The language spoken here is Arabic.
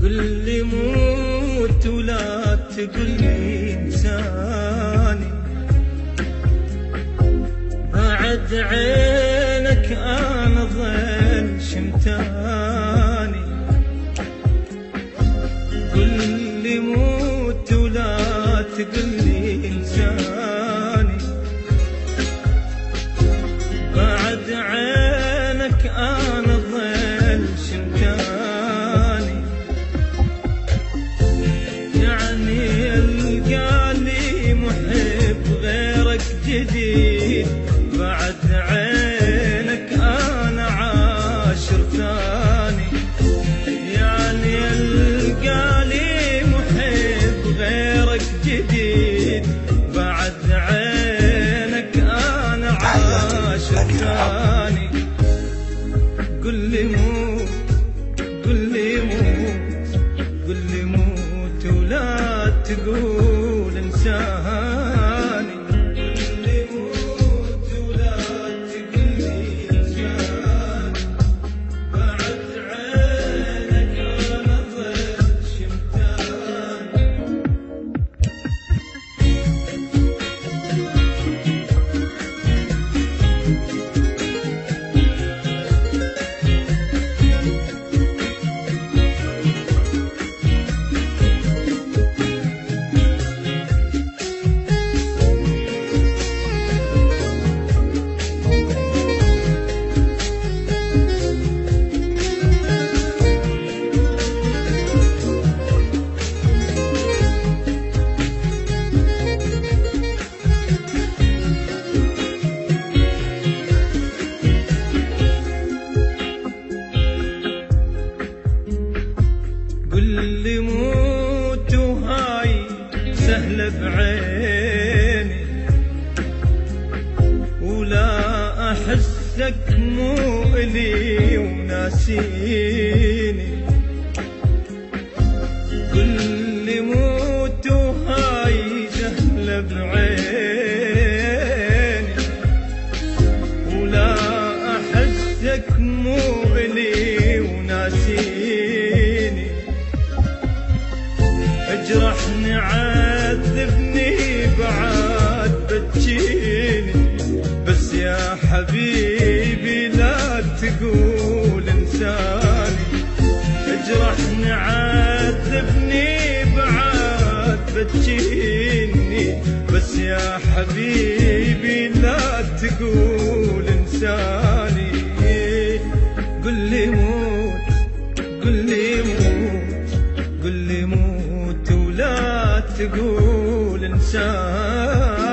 قل لي موت ولا تقل لي انساني، بعد عينك انا ظل شمتاني. قل لي موت ولا تقل لي انساني، بعد عينك انا ظل شمتاني. يعني القالي محب غيرك جديد، بعد عينك انا عاشر ثاني. يعني القالي محب غيرك جديد، بعد عينك انا عاشر ثاني. قل لي موت، قل لي موت، قل لي موت ولا تقول انساني. قل لي موت ولا تقل لي انساني، بعد عينك انا ظل شمتاني. قل لي موت وهاي سهلة بعيني، ولا أحسك مو إلي وناسيني. قل لي موت وهاي سهلة بعيني، ولا أحسك مو إلي وناسيني. اجرحني عذبني بعد بتجيني، بس يا حبيبي لا تقول انساني. اجرحني عذبني بعد بتجيني، بس يا حبيبي لا تقول انساني. قل لي موت، قل لي موت، قل لي موت ولا تقول انسان.